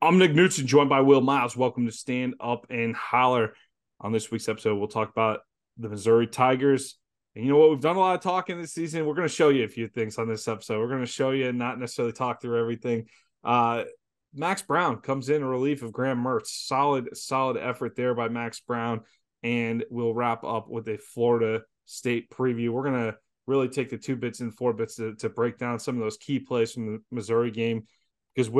I'm Nick Knudsen, joined by Will Miles. Welcome to Stand Up and Holler. On this week's episode, we'll talk about the Missouri Tigers. And you know what? We've done a lot of talking this season. We're going to show you a few things on this episode. We're going to show you and not necessarily talk through everything. Max Brown comes in relief of Graham Mertz. Solid effort there by Max Brown. And we'll wrap up with a Florida State preview. We're going to really take the 2 bits and 4 bits to break down some of those key plays from the Missouri game. Because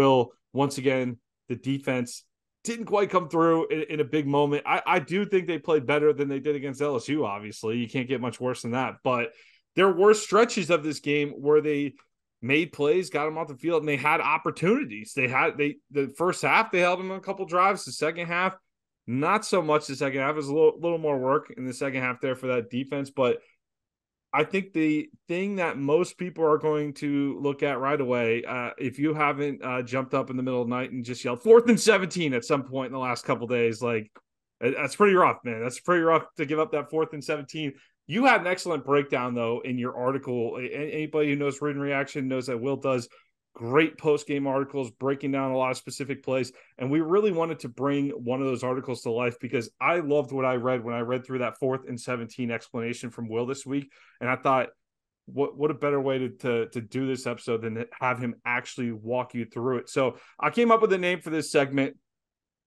once again, the defense didn't quite come through in a big moment. I do think they played better than they did against LSU, obviously. You can't get much worse than that. But there were stretches of this game where they made plays, got them off the field, and they had opportunities. The first half, they held them on a couple drives. The second half, not so much. The second half it was a little more work in the second half there for that defense. But I think the thing that most people are going to look at right away, if you haven't jumped up in the middle of the night and just yelled 4th and 17 at some point in the last couple of days, like that's pretty rough, man. That's pretty rough to give up that 4th and 17. You had an excellent breakdown though in your article. Anybody who knows Written Reaction knows that Will does great post-game articles breaking down a lot of specific plays. And we really wanted to bring one of those articles to life because I loved what I read when I read through that 4th and 17 explanation from Will this week. And I thought, what a better way to do this episode than to have him actually walk you through it. So I came up with a name for this segment.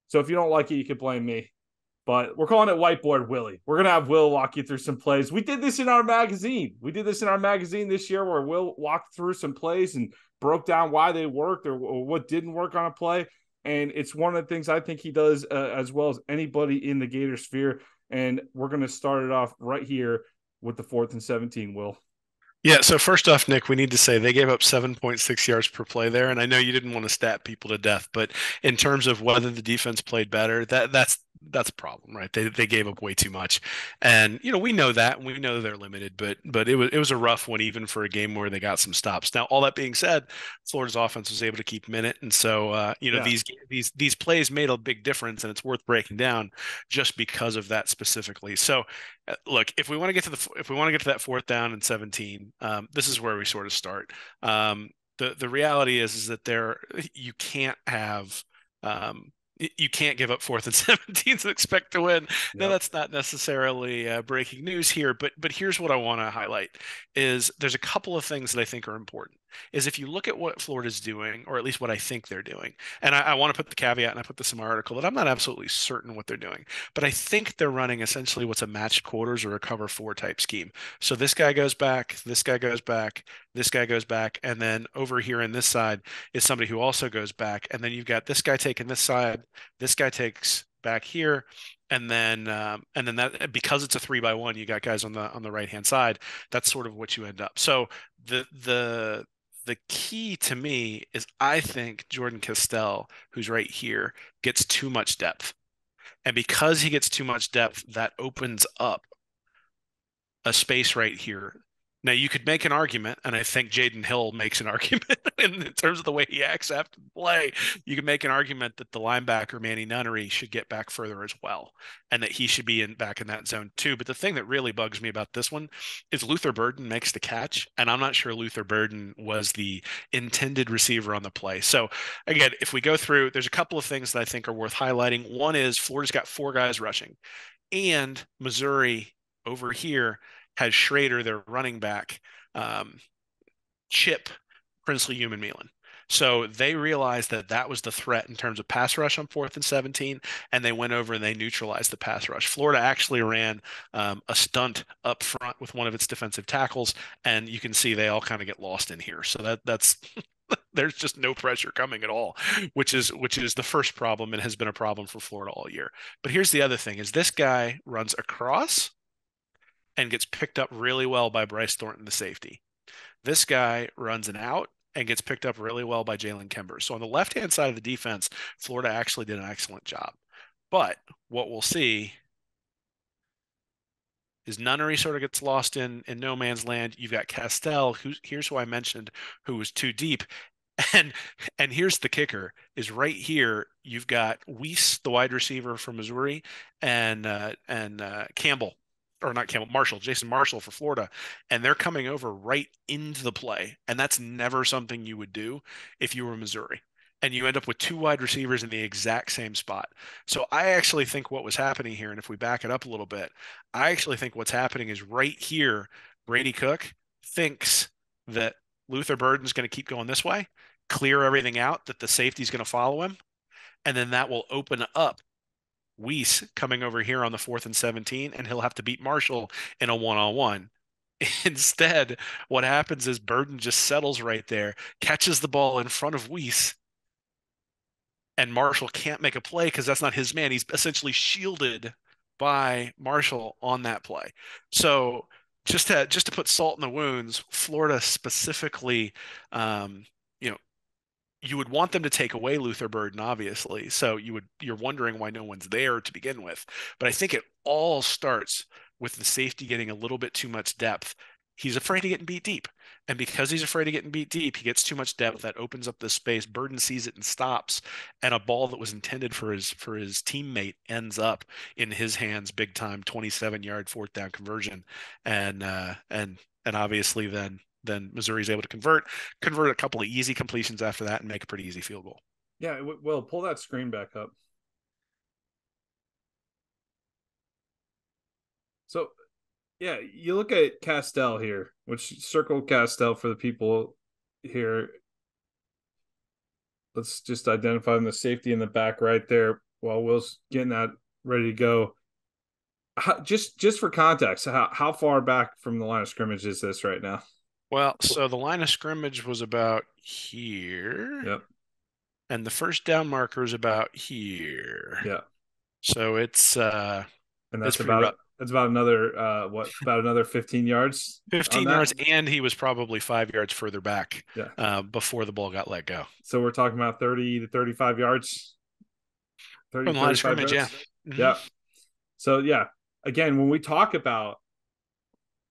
So if you don't like it, you can blame me. But we're calling it Whiteboard Willie. We're going to have Will walk you through some plays. We did this in our magazine. This year where Will walked through some plays and broke down why they worked or what didn't work on a play. And it's one of the things I think he does as well as anybody in the Gator sphere. And we're going to start it off right here with the 4th and 17, Will. Yeah, so first off, Nick, we need to say they gave up 7.6 yards per play there, and I know you didn't want to stat people to death, but in terms of whether the defense played better, that's a problem, right? They gave up way too much, and we know that, and we know they're limited, but it was a rough one even for a game where they got some stops. Now, all that being said, Florida's offense was able to keep minute, and so Yeah. these plays made a big difference, and it's worth breaking down just because of that specifically. So look, if we want to get to that 4th down and 17, this is where we sort of start. The reality is that you can't have you can't give up 4th and 17 and expect to win. Now, Yep. that's not necessarily breaking news here, but here's what I want to highlight is there's a couple of things that I think are important. Is if you look at what Florida's doing, or at least what I think they're doing, and I want to put the caveat, and I put this in my article, that I'm not absolutely certain what they're doing, but I think they're running essentially what's a matched quarters or a cover 4 type scheme. So this guy goes back, this guy goes back, this guy goes back, and then over here in this side is somebody who also goes back, and then you've got this guy taking this side, this guy takes back here, and then that, because it's a 3-by-1, you got guys on the right hand side. That's sort of what you end up. So the key to me is I think Jordan Castell, who's right here, gets too much depth. And because he gets too much depth, that opens up a space right here. Now, you could make an argument, and I think Jaden Hill makes an argument in terms of the way he acts after the play. You could make an argument that the linebacker, Manny Nunnery, should get back further as well, and that he should be back in that zone too. But the thing that really bugs me about this one is Luther Burden makes the catch, and I'm not sure Luther Burden was the intended receiver on the play. So, again, if we go through, there's a couple of things that I think are worth highlighting. One is Florida's got 4 guys rushing, and Missouri over here has Schrader, their running back, chip Princely Human Milan. So they realized that was the threat in terms of pass rush on 4th and 17, and they went over and they neutralized the pass rush. Florida actually ran a stunt up front with one of its defensive tackles, and you can see they all kind of get lost in here. So that's there's just no pressure coming at all, which is the first problem and has been a problem for Florida all year. But here's the other thing: is this guy runs across and gets picked up really well by Bryce Thornton, the safety. This guy runs an out and gets picked up really well by Jalen Kimber. So on the left-hand side of the defense, Florida actually did an excellent job. But what we'll see is Nunnery sort of gets lost in no man's land. You've got Castell, here's who I mentioned, who was too deep. And here's the kicker: is right here you've got Weiss, the wide receiver from Missouri, and Campbell, or not Campbell, Marshall, Jason Marshall for Florida, and they're coming over right into the play. And that's never something you would do if you were Missouri. and you end up with two wide receivers in the exact same spot. So I actually think what was happening here, and if we back it up a little bit, I actually think what's happening is right here, Brady Cook thinks that Luther Burden's going to keep going this way, clear everything out, that the safety's going to follow him, and then that will open up Weiss coming over here on the 4th and 17, and he'll have to beat Marshall in a one-on-one. Instead, what happens is Burden just settles right there, catches the ball in front of Weiss, and Marshall can't make a play because that's not his man. He's essentially shielded by Marshall on that play. So just to put salt in the wounds, Florida specifically, um, you know, you would want them to take away Luther Burden, obviously. So you're wondering why no one's there to begin with. But I think it all starts with the safety getting a little bit too much depth. He's afraid of getting beat deep. And because he's afraid of getting beat deep, he gets too much depth. That opens up this space. Burden sees it and stops. And a ball that was intended for his teammate ends up in his hands big time, 27-yard 4th down conversion. And obviously then Missouri's able to convert a couple of easy completions after that and make a pretty easy field goal. Yeah, well, pull that screen back up. So, yeah, you look at Castell here, which circle Castell for the people here. Let's just identify him, the safety in the back right there while Will's getting that ready to go. Just for context, how far back from the line of scrimmage is this right now? Well, so the line of scrimmage was about here. Yep. And the first down marker is about here. Yeah. So it's and that's pretty rough. That's about another about another 15 yards. 15 yards, and he was probably 5 yards further back. Yeah. Before the ball got let go. So we're talking about 30 to 35 yards. 30 from the line of scrimmage, yards. Yeah. Mm-hmm. Yeah. So yeah, again, when we talk about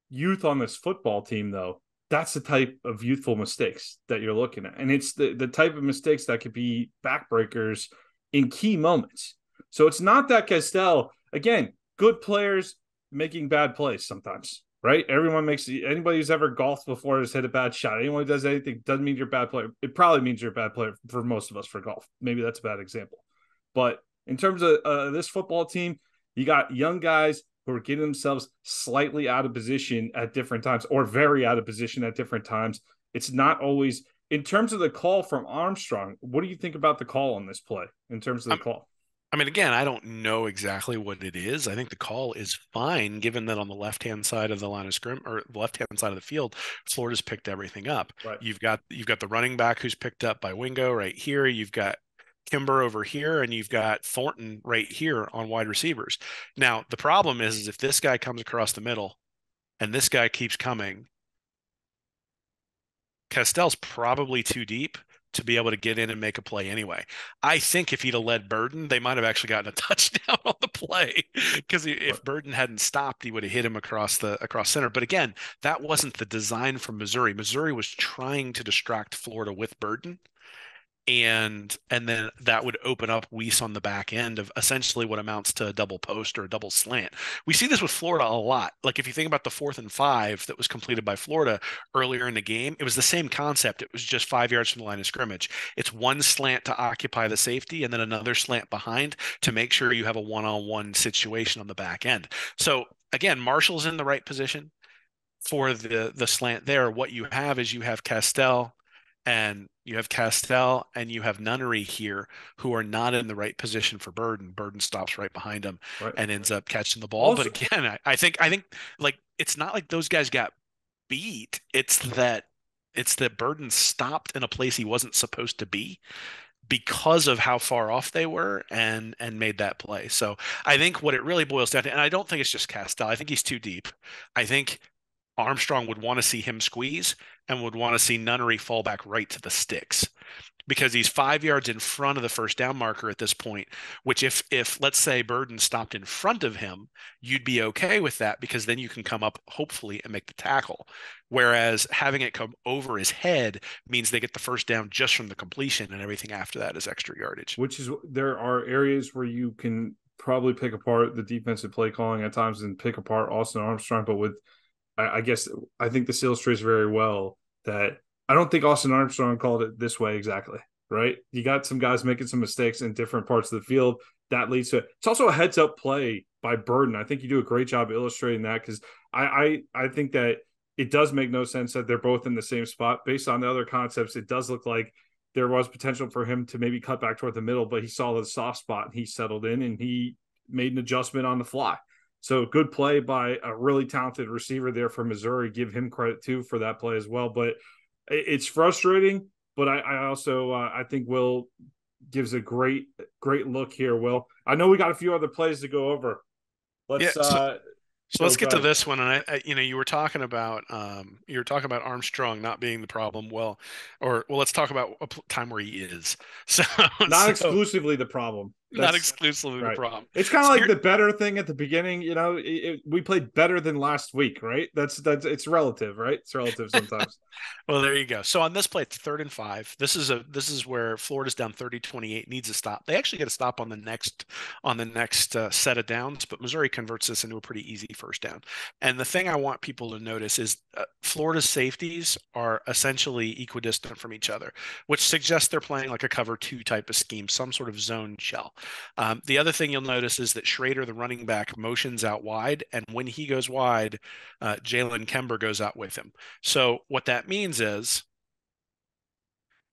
youth on this football team, though, that's the type of youthful mistakes that you're looking at. And it's the type of mistakes that could be backbreakers in key moments. So it's not that Castell, again, good players making bad plays sometimes, right? Anybody who's ever golfed before has hit a bad shot. Anyone who does anything doesn't mean you're a bad player. It probably means you're a bad player for most of us for golf. Maybe that's a bad example. But in terms of this football team, you got young guys who are getting themselves slightly out of position at different times or very out of position at different times. It's not always in terms of the call from Armstrong. What do you think about the call on this play in terms of the call? I mean, again, I don't know exactly what it is. I think the call is fine, given that on the left-hand side of the line of scrim or the left-hand side of the field, Florida's picked everything up. Right. You've got the running back who's picked up by Wingo right here. You've got Kimber over here, and you've got Thornton right here on wide receivers. Now, the problem is if this guy comes across the middle and this guy keeps coming, Castell's probably too deep to be able to get in and make a play anyway. I think if he'd have led Burden, they might have actually gotten a touchdown on the play because if Burden hadn't stopped, he would have hit him across center. But again, that wasn't the design from Missouri. Missouri was trying to distract Florida with Burden. And then that would open up Weiss on the back end of essentially what amounts to a double post or a double slant. We see this with Florida a lot. Like if you think about the 4th and 5 that was completed by Florida earlier in the game, it was the same concept. It was just 5 yards from the line of scrimmage. It's one slant to occupy the safety and then another slant behind to make sure you have a one-on-one situation on the back end. So again, Marshall's in the right position for the slant there. What you have is you have Castell and you have Nunnery here who are not in the right position for Burden. Burden stops right behind him and ends up catching the ball. Also, but again, I think like it's not like those guys got beat. It's that Burden stopped in a place he wasn't supposed to be because of how far off they were and made that play. So I think what it really boils down to, and I don't think it's just Castell, I think he's too deep. I think Armstrong would want to see him squeeze and would want to see Nunnery fall back right to the sticks because he's 5 yards in front of the first down marker at this point, which if let's say Burden stopped in front of him, you'd be okay with that because then you can come up hopefully and make the tackle. Whereas having it come over his head means they get the first down just from the completion and everything after that is extra yardage. Which is, there are areas where you can probably pick apart the defensive play calling at times and pick apart Austin Armstrong, but with I think this illustrates very well that I don't think Austin Armstrong called it this way exactly. right? You got some guys making some mistakes in different parts of the field. That leads to it's also a heads up play by Burden. I think you do a great job illustrating that because I think that it does make no sense that they're both in the same spot based on the other concepts. It does look like there was potential for him to maybe cut back toward the middle, but he saw the soft spot and he settled in and he made an adjustment on the fly. So good play by a really talented receiver there for Missouri. Give him credit too for that play as well. But it's frustrating. But I also I think Will gives a great look here. Will, I know we got a few other plays to go over. Yeah. Let's So go let's get to ahead. this one, and you were talking about Armstrong not being the problem. Well, let's talk about a time where he is. So Not so exclusively the problem. not That's exclusively the right. problem. It's kind of So like here, the better thing at the beginning. We played better than last week, right? That's it's relative, right? It's relative sometimes. well, there you go. So on this play, it's 3rd and 5. This is where Florida's down 30-28, needs a stop. They actually get a stop on the next set of downs, but Missouri converts this into a pretty easy first down. And the thing I want people to notice is Florida's safeties are essentially equidistant from each other, which suggests they're playing like a cover 2 type of scheme, some sort of zone shell. The other thing you'll notice is that Schrader, the running back, motions out wide, and when he goes wide, Jalen Kember goes out with him. So what that means is,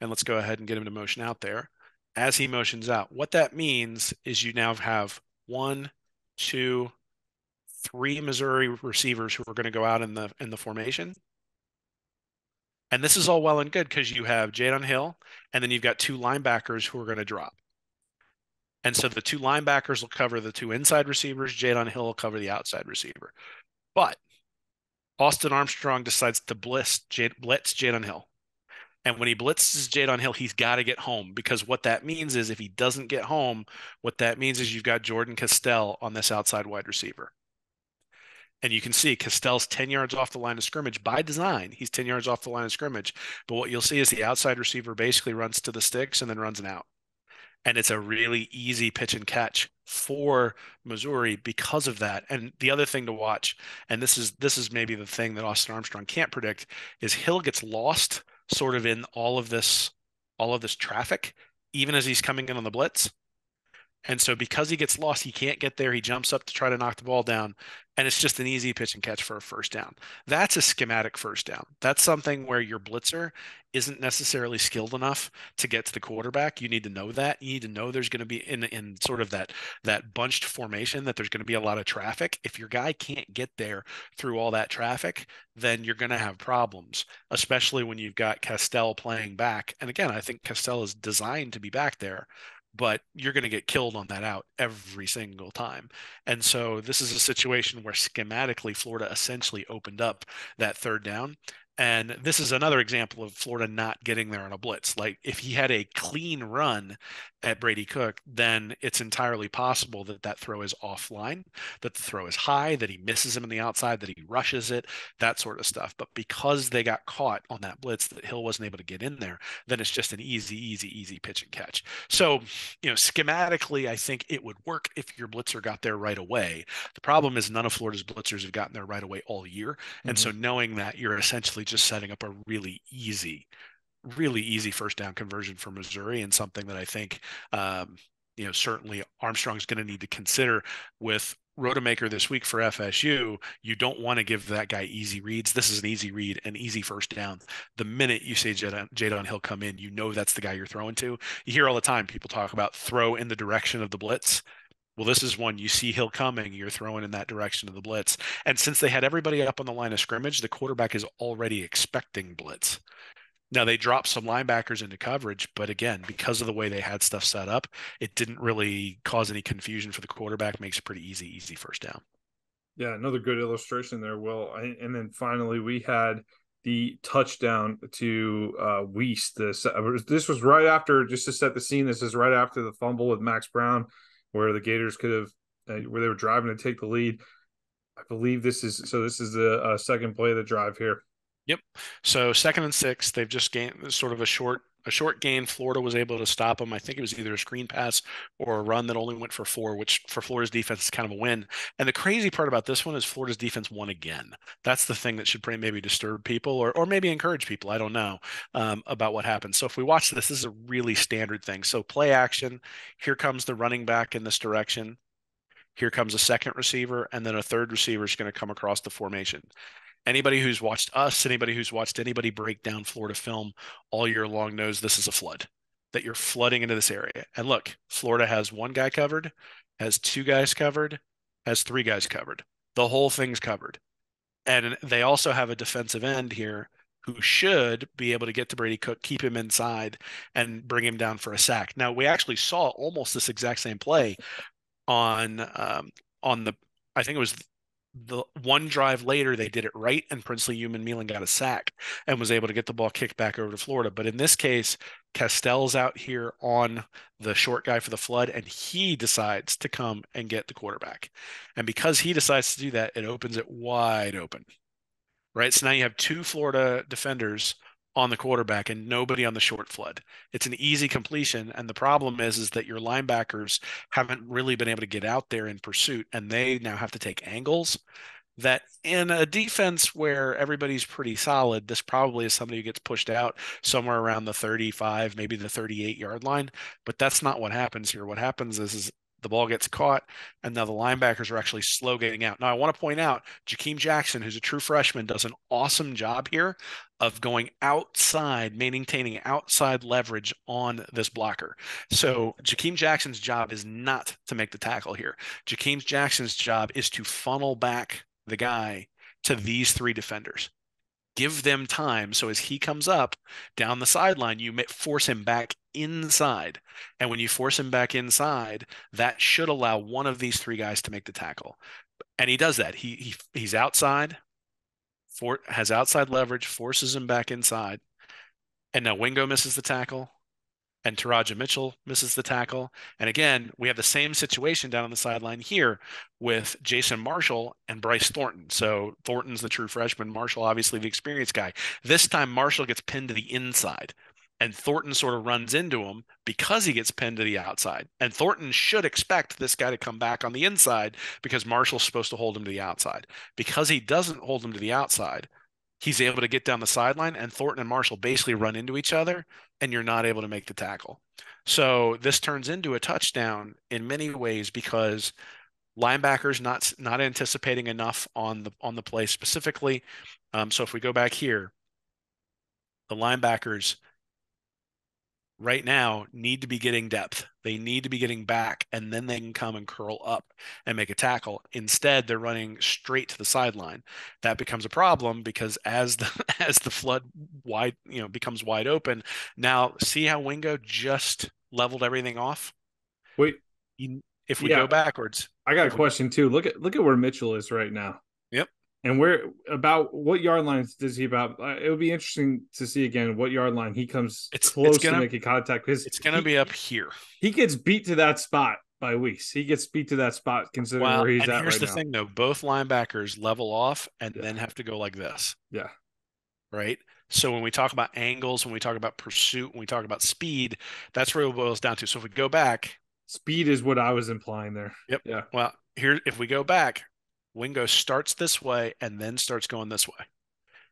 and let's go ahead and get him to motion out there. As he motions out, what that means is you now have 1, 2, 3 Missouri receivers who are going to go out in the formation. And this is all well and good because you have Jadon Hill, and then you've got 2 linebackers who are going to drop. And so the 2 linebackers will cover the 2 inside receivers. Jadon Hill will cover the outside receiver. But Austin Armstrong decides to blitz Jadon Hill. And when he blitzes Jadon Hill, he's got to get home because what that means is if he doesn't get home, what that means is you've got Jordan Castell on this outside wide receiver. And you can see Castell's 10 yards off the line of scrimmage by design. He's 10 yards off the line of scrimmage. But what you'll see is the outside receiver basically runs to the sticks and then runs an out. And it's a really easy pitch and catch for Missouri because of that. And the other thing to watch, and this is maybe the thing that Austin Armstrong can't predict, is Hill gets lost sort of in all of this traffic, even as he's coming in on the blitz. And so because he gets lost, he can't get there. He jumps up to try to knock the ball down, and it's just an easy pitch and catch for a first down. That's a schematic first down. That's something where your blitzer isn't necessarily skilled enough to get to the quarterback. You need to know that. You need to know there's going to be in sort of that bunched formation that there's going to be a lot of traffic. If your guy can't get there through all that traffic, then you're going to have problems, especially when you've got Castell playing back. And again, I think Castell is designed to be back there, but you're going to get killed on that out every single time. And so this is a situation where schematically Florida essentially opened up that third down. And this is another example of Florida not getting there on a blitz. Like if he had a clean run at Brady Cook, then it's entirely possible that that throw is offline, that the throw is high, that he misses him in the outside, that he rushes it, that sort of stuff. But because they got caught on that blitz, that Hill wasn't able to get in there, then it's just an easy pitch and catch. So, schematically, I think it would work if your blitzer got there right away. The problem is none of Florida's blitzers have gotten there right away all year. And so knowing that, you're essentially just setting up a really easy first down conversion for Missouri, and something that I think, certainly Armstrong's going to need to consider with Rodemaker this week for FSU. You don't want to give that guy easy reads. This is an easy read, an easy first down. The minute you say Jadon Hill come in, that's the guy you're throwing to. You hear all the time people talk about throw in the direction of the blitz. Well, this is one you see Hill coming, you're throwing in that direction of the blitz. And since they had everybody up on the line of scrimmage, the quarterback is already expecting blitz. Now they dropped some linebackers into coverage, but again, because of the way they had stuff set up, it didn't really cause any confusion for the quarterback. Makes it pretty easy first down. Yeah, another good illustration there, Will. And then finally, we had the touchdown to Weiss. This was right after, just to set the scene, this is right after the fumble with Max Brown, where the Gators could have, where they were driving to take the lead. I believe this is the second play of the drive here. Yep. So 2nd and 6, they've just gained sort of a short a short gain. Florida was able to stop them. I think it was either a screen pass or a run that only went for 4, which for Florida's defense is kind of a win. And the crazy part about this one is Florida's defense won again. That's the thing that should probably maybe disturb people or maybe encourage people. I don't know about what happened. So if we watch this, this is a really standard thing. So play action. Here comes the running back in this direction. Here comes a second receiver, and then a third receiver is going to come across the formation. Anybody who's watched us, anybody who's watched anybody break down Florida film all year long knows this is a flood, that you're flooding into this area. And look, Florida has one guy covered, has two guys covered, has three guys covered. The whole thing's covered. And they also have a defensive end here who should be able to get to Brady Cook, keep him inside, and bring him down for a sack. Now, we actually saw almost this exact same play on the I think it was the one drive later. They did it right, and Princely Human got a sack and was able to get the ball kicked back over to Florida. But in this case, Castell's out here on the short guy for the flood, and he decides to come and get the quarterback. And because he decides to do that, it opens it wide open. Right. So now you have two Florida defenders on the quarterback and nobody on the short flood. It's an easy completion. And the problem is that your linebackers haven't really been able to get out there in pursuit, and they now have to take angles that in a defense where everybody's pretty solid, this probably is somebody who gets pushed out somewhere around the 35, maybe the 38-yard line. But that's not what happens here. What happens is the ball gets caught, and now the linebackers are actually slow getting out. Now, I want to point out Jakeem Jackson, who's a true freshman, does an awesome job here of going outside, maintaining outside leverage on this blocker. So Jakeem Jackson's job is not to make the tackle here. Jakeem Jackson's job is to funnel back the guy to these three defenders. Give them time. So as he comes up down the sideline, you force him back inside. And when you force him back inside, that should allow one of these three guys to make the tackle. And he does that. He's outside, has outside leverage, forces him back inside. And now Wingo misses the tackle, and Taraja Mitchell misses the tackle. And again, we have the same situation down on the sideline here with Jason Marshall and Bryce Thornton. So Thornton's the true freshman, Marshall obviously the experienced guy. This time Marshall gets pinned to the inside, and Thornton sort of runs into him because he gets pinned to the outside. And Thornton should expect this guy to come back on the inside because Marshall's supposed to hold him to the outside. Because he doesn't hold him to the outside, he's able to get down the sideline, and Thornton and Marshall basically run into each other, and you're not able to make the tackle. So this turns into a touchdown in many ways because linebackers not anticipating enough on the play specifically. So if we go back here, the linebackers right now need to be getting depth. They need to be getting back, and then they can come and curl up and make a tackle. Instead, they're running straight to the sideline. That becomes a problem because as the flood becomes wide open. Now, see how Wingo just leveled everything off? Wait, If we go backwards, I got a question too. Look at where Mitchell is right now. Yep. And what yard lines does he about? It would be interesting to see again what yard line he comes close to making contact, because it's going to be up here. He gets beat to that spot by Weiss. He gets beat to that spot considering where he's at right now. Here's the thing, though. Both linebackers level off and then have to go like this. Yeah. Right? So when we talk about angles, when we talk about pursuit, when we talk about speed, that's where it boils down to. So if we go back. Speed is what I was implying there. Yep. Yeah. Well, here, if we go back, Wingo starts this way and then starts going this way.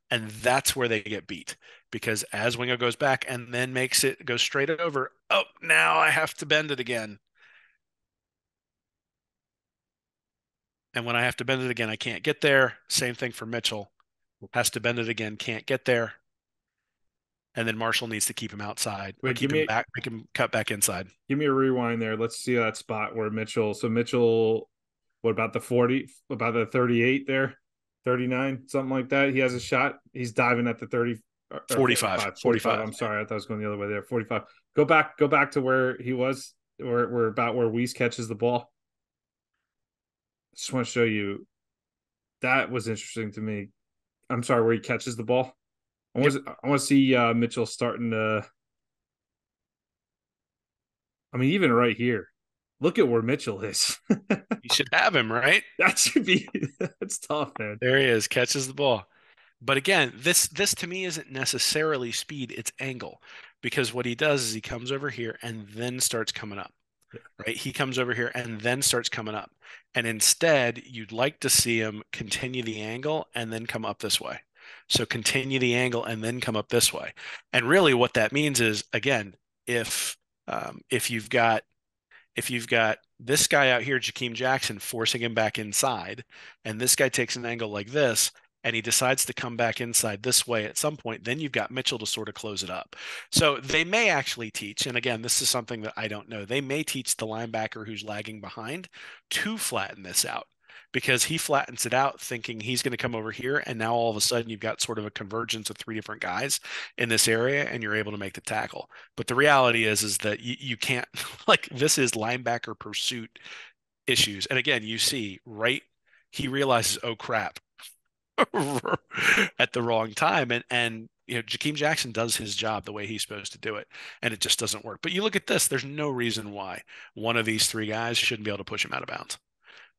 And that's where they get beat, because as Wingo goes back and then makes it go straight over, oh, now I have to bend it again. And when I have to bend it again, I can't get there. Same thing for Mitchell. Has to bend it again, can't get there. And then Marshall needs to keep him outside. Wait, keep him back, make him cut back inside. Give me a rewind there. Let's see that spot where Mitchell, what about the 40, about the 38 there? 39, something like that. He has a shot. He's diving at the 30. 45. I'm sorry. I thought I was going the other way there. 45. Go back to where he was, where about where Weiss catches the ball. I just want to show you. That was interesting to me. I'm sorry, where he catches the ball. I want to see Mitchell starting to. I mean, even right here, look at where Mitchell is. You should have him, right? That's tough, man. There he is, catches the ball. But again, this to me isn't necessarily speed, it's angle. because what he does is he comes over here and then starts coming up. Right? He comes over here and then starts coming up. And instead, you'd like to see him continue the angle and then come up this way. So continue the angle and then come up this way. And really what that means is, again, if if you've got this guy out here, Jakeem Jackson, forcing him back inside, and this guy takes an angle like this, and he decides to come back inside this way at some point, then you've got Mitchell to sort of close it up. So they may actually teach, and again, this is something that I don't know, they may teach the linebacker who's lagging behind to flatten this out because he flattens it out thinking he's going to come over here. And now all of a sudden you've got sort of a convergence of three different guys in this area and you're able to make the tackle. But the reality is that you can't, like, this is linebacker pursuit issues. And again, you see, right, he realizes, oh crap, at the wrong time. And you know, Jakeem Jackson does his job the way he's supposed to do it, and it just doesn't work. But you look at this, there's no reason why one of these three guys shouldn't be able to push him out of bounds,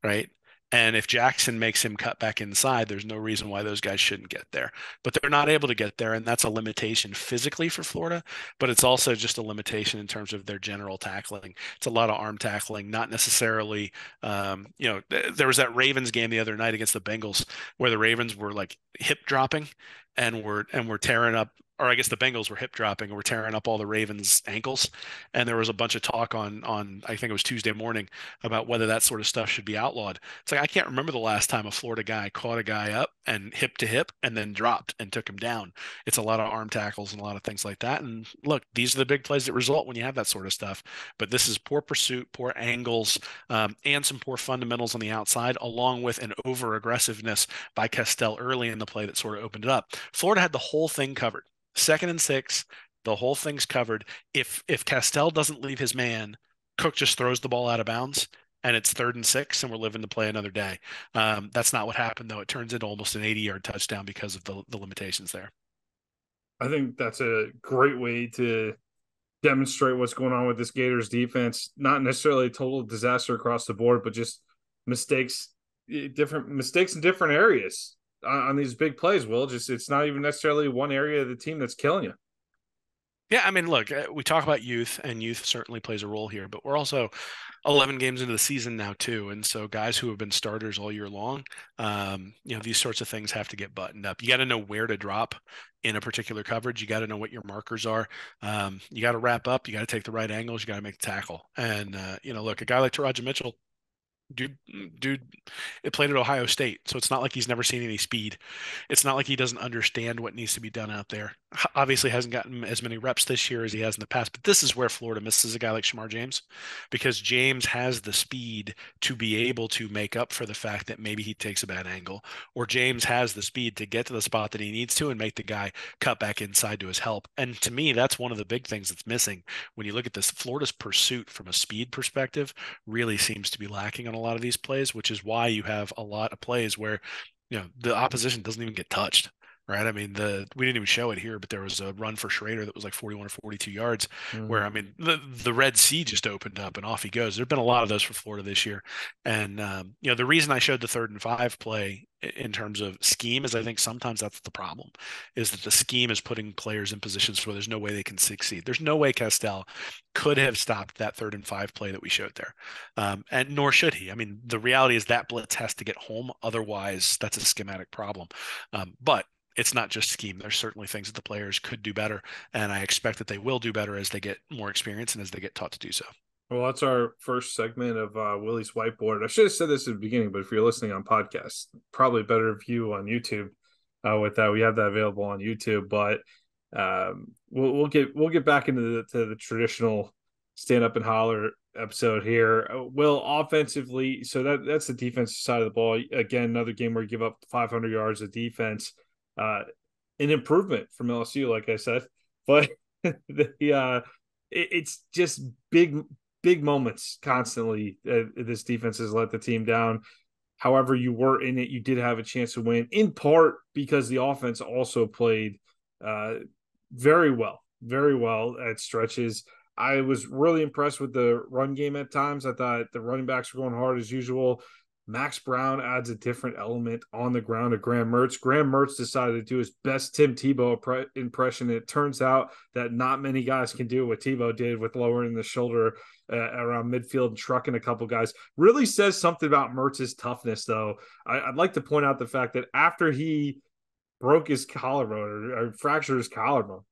right? And if Jackson makes him cut back inside, there's no reason why those guys shouldn't get there. But they're not able to get there, and that's a limitation physically for Florida, but it's also just a limitation in terms of their general tackling. It's a lot of arm tackling, not necessarily, there was that Ravens game the other night against the Bengals where the Ravens were like hip dropping and were tearing up, or I guess the Bengals were hip dropping and were tearing up all the Ravens' ankles. And there was a bunch of talk on I think it was Tuesday morning about whether that sort of stuff should be outlawed. It's like I can't remember the last time a Florida guy caught a guy up and hip to hip and then dropped and took him down. It's a lot of arm tackles and a lot of things like that. And look, these are the big plays that result when you have that sort of stuff. But this is poor pursuit, poor angles, and some poor fundamentals on the outside, along with an over aggressiveness by Castell early in the play that sort of opened it up. Florida had the whole thing covered. 2nd and 6, the whole thing's covered. If Castell doesn't leave his man, Cook just throws the ball out of bounds and it's 3rd and 6 and we're living to play another day. That's not what happened though. It turns into almost an 80-yard touchdown because of the limitations there. I think that's a great way to demonstrate what's going on with this Gators defense. Not necessarily a total disaster across the board, but just different mistakes in different areas on these big plays. Will just it's not even necessarily one area of the team that's killing you. Yeah, I mean, look, we talk about youth, and youth certainly plays a role here, but we're also 11 games into the season now too, and so guys who have been starters all year long, these sorts of things have to get buttoned up. You got to know where to drop in a particular coverage. You got to know what your markers are. You got to wrap up. You got to take the right angles. You got to make the tackle. And look, a guy like Taraja Mitchell. Dude, it played at Ohio State, so it's not like he's never seen any speed. It's not like he doesn't understand what needs to be done out there. Obviously, hasn't gotten as many reps this year as he has in the past, but this is where Florida misses a guy like Shamar James, because James has the speed to be able to make up for the fact that maybe he takes a bad angle, or James has the speed to get to the spot that he needs to and make the guy cut back inside to his help. And to me, that's one of the big things that's missing when you look at this. Florida's pursuit from a speed perspective really seems to be lacking on a lot of these plays, which is why you have a lot of plays where the opposition doesn't even get touched. Right. I mean, we didn't even show it here, but there was a run for Schrader that was like 41 or 42 yards where, I mean, the Red Sea just opened up and off he goes. There've been a lot of those for Florida this year. And, the reason I showed the 3rd and 5 play in terms of scheme is I think sometimes that's the problem, is that the scheme is putting players in positions where there's no way they can succeed. There's no way Castell could have stopped that 3rd and 5 play that we showed there. And nor should he. I mean, the reality is that blitz has to get home. Otherwise, that's a schematic problem. But it's not just scheme. There's certainly things that the players could do better, and I expect that they will do better as they get more experience and as they get taught to do so. Well, that's our first segment of Willie's Whiteboard. I should have said this at the beginning, but if you're listening on podcast, probably better view on YouTube. With that, we have that available on YouTube. But we'll get back into the traditional stand up and holler episode here. Will, offensively, so that's the defensive side of the ball. Again, another game where you give up 500 yards of defense. An improvement from LSU, like I said, but it's just big moments constantly. This defense has let the team down. However, you were in it, you did have a chance to win, in part because the offense also played very well at stretches. I was really impressed with the run game at times. I thought the running backs were going hard as usual. Max Brown adds a different element on the ground to Graham Mertz. Graham Mertz decided to do his best Tim Tebow impression. It turns out that not many guys can do what Tebow did with lowering the shoulder around midfield and trucking a couple guys. Really says something about Mertz's toughness, though. I'd like to point out the fact that after he broke his collarbone or fractured his collarbone,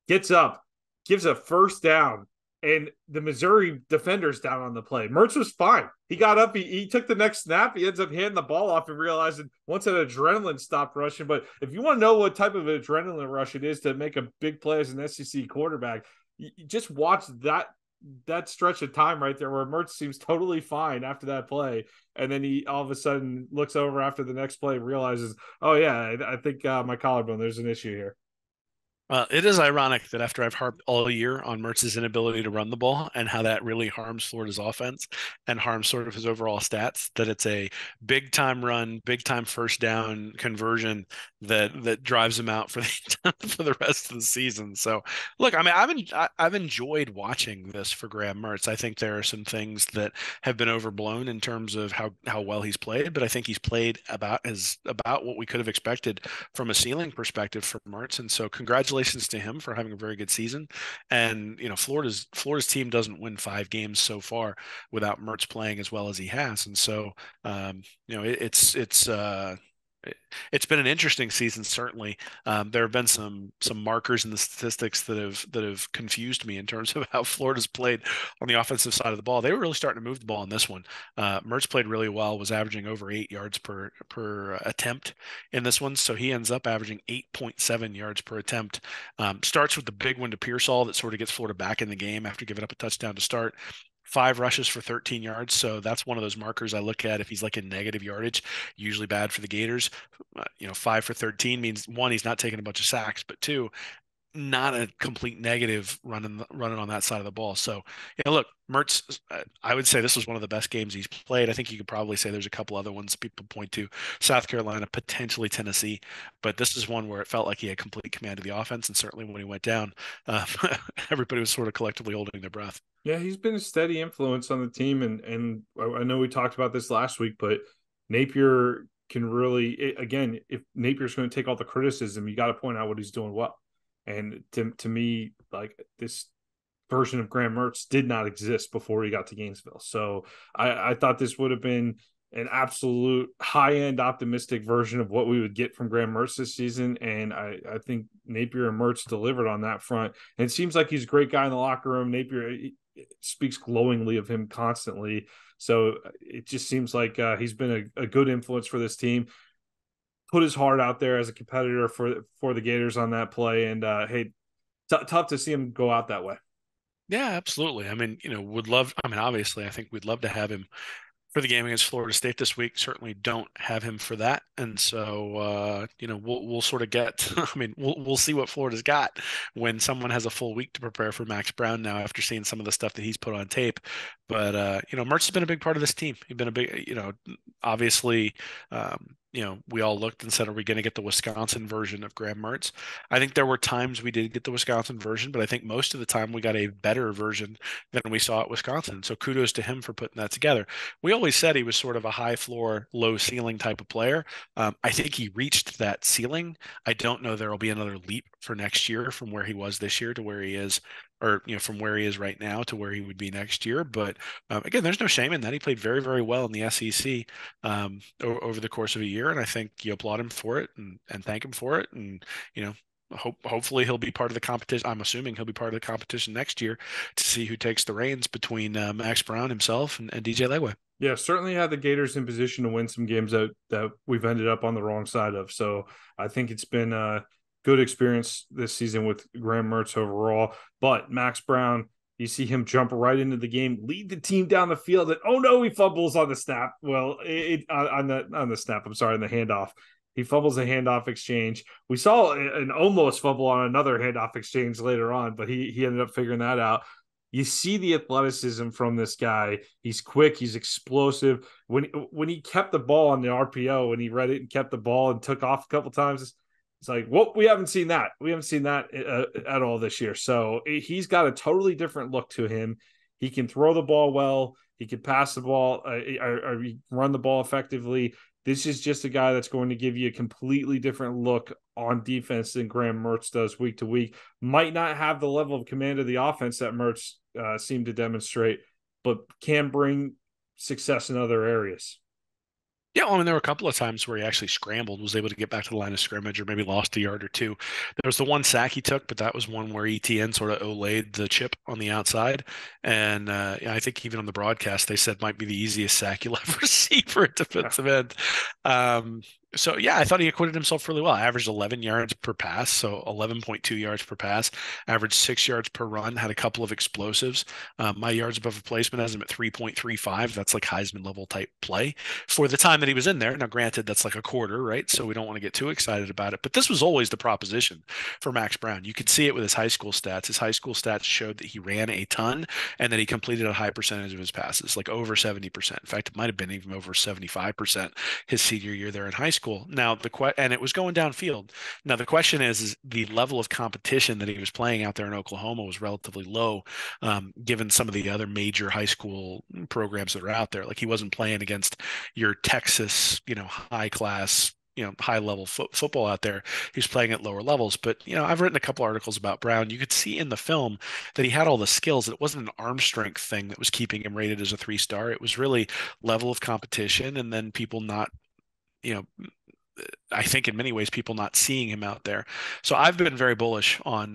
gets up, gives a first down, and the Missouri defender's down on the play. Mertz was fine. He got up, he took the next snap, he ends up handing the ball off and realizing once that adrenaline stopped rushing. But if you want to know what type of adrenaline rush it is to make a big play as an SEC quarterback, you just watch that stretch of time right there where Mertz seems totally fine after that play. And then he all of a sudden looks over after the next play and realizes, oh, yeah, I think my collarbone, there's an issue here. It is ironic that after I've harped all year on Mertz's inability to run the ball and how that really harms Florida's offense and harms sort of his overall stats, that it's a big time run, big time first down conversion that drives him out for the rest of the season. So, look, I mean, I've enjoyed watching this for Graham Mertz. I think there are some things that have been overblown in terms of how well he's played, but I think he's played about what we could have expected from a ceiling perspective for Mertz. And so, congratulations to him for having a very good season. And Florida's team doesn't win 5 games so far without Mertz playing as well as he has. And so it's been an interesting season, certainly. There have been some markers in the statistics that have confused me in terms of how Florida's played on the offensive side of the ball. They were really starting to move the ball in this one. Mertz played really well, was averaging over 8 yards per attempt in this one, so he ends up averaging 8.7 yards per attempt. Starts with the big one to Pearsall that sort of gets Florida back in the game after giving up a touchdown to start. 5 rushes for 13 yards. So that's one of those markers I look at if he's like in negative yardage, usually bad for the Gators. 5 for 13 means, one, he's not taking a bunch of sacks, but two, not a complete negative running on that side of the ball. So, look, Mertz, I would say this was one of the best games he's played. I think you could probably say there's a couple other ones people point to, South Carolina, potentially Tennessee, but this is one where it felt like he had complete command of the offense. And certainly when he went down, everybody was sort of collectively holding their breath. Yeah, he's been a steady influence on the team, and I know we talked about this last week, but Napier can really, again, if Napier's going to take all the criticism, you got to point out what he's doing well. And to me, like, this version of Graham Mertz did not exist before he got to Gainesville. So I thought this would have been an absolute high-end optimistic version of what we would get from Graham Mertz this season. And I think Napier and Mertz delivered on that front. And it seems like he's a great guy in the locker room. Napier speaks glowingly of him constantly. So it just seems like he's been a good influence for this team. Put his heart out there as a competitor for the Gators on that play. And hey, tough to see him go out that way. Yeah, absolutely. I mean, obviously, I think we'd love to have him for the game against Florida State this week. Certainly don't have him for that. And so, we'll sort of get, we'll see what Florida's got when someone has a full week to prepare for Max Brown now after seeing some of the stuff that he's put on tape. But, Mertz has been a big part of this team. He's been a big, obviously, we all looked and said, are we going to get the Wisconsin version of Graham Mertz? I think there were times we did get the Wisconsin version, but I think most of the time we got a better version than we saw at Wisconsin. So kudos to him for putting that together. We always said he was sort of a high floor, low ceiling type of player. I think he reached that ceiling. I don't know there will be another leap for next year from where he was this year to where he is, or from where he is right now to where he would be next year. But again, there's no shame in that. He played very, very well in the SEC over the course of a year, and I think you applaud him for it and thank him for it. And hopefully he'll be part of the competition. I'm assuming he'll be part of the competition next year to see who takes the reins between Max Brown himself and DJ Legway. Yeah, certainly had the Gators in position to win some games that we've ended up on the wrong side of. So I think it's been a good experience this season with Graham Mertz overall. But Max Brown, you see him jump right into the game, lead the team down the field, and oh no, he fumbles on the snap. Well, on the snap, I'm sorry, on the handoff. He fumbles a handoff exchange. We saw an almost fumble on another handoff exchange later on, but he ended up figuring that out. You see the athleticism from this guy. He's quick. He's explosive. When he kept the ball on the RPO and he read it and kept the ball and took off a couple times, it's like, well, we haven't seen that. We haven't seen that at all this year. So he's got a totally different look to him. He can throw the ball well. He could pass the ball, or run the ball effectively. This is just a guy that's going to give you a completely different look on defense than Graham Mertz does week to week. Might not have the level of command of the offense that Mertz seemed to demonstrate, but can bring success in other areas. Yeah, well, I mean, there were a couple of times where he actually scrambled, was able to get back to the line of scrimmage, or maybe lost a yard or two. There was the one sack he took, but that was one where ETN sort of olayed the chip on the outside. And yeah, I think even on the broadcast, they said might be the easiest sack you'll ever see for a defensive end. Um, so yeah, I thought he acquitted himself really well. Averaged 11 yards per pass, so 11.2 yards per pass. Averaged 6 yards per run. Had a couple of explosives. My yards above replacement has him at 3.35. That's like Heisman level type play for the time that he was in there. Now, granted, that's like a quarter, right? So we don't want to get too excited about it. But this was always the proposition for Max Brown. You could see it with his high school stats. His high school stats showed that he ran a ton and that he completed a high percentage of his passes, like over 70%. In fact, it might have been even over 75% his senior year there in high school. Now, and it was going downfield. Now, the question is the level of competition that he was playing out there in Oklahoma was relatively low, given some of the other major high school programs that are out there. Like he wasn't playing against your Texas, high class, high level football out there. He's playing at lower levels. But, I've written a couple articles about Brown. You could see in the film that he had all the skills. It wasn't an arm strength thing that was keeping him rated as a 3-star. It was really level of competition and then people not, you know, I think in many ways people not seeing him out there. So I've been very bullish on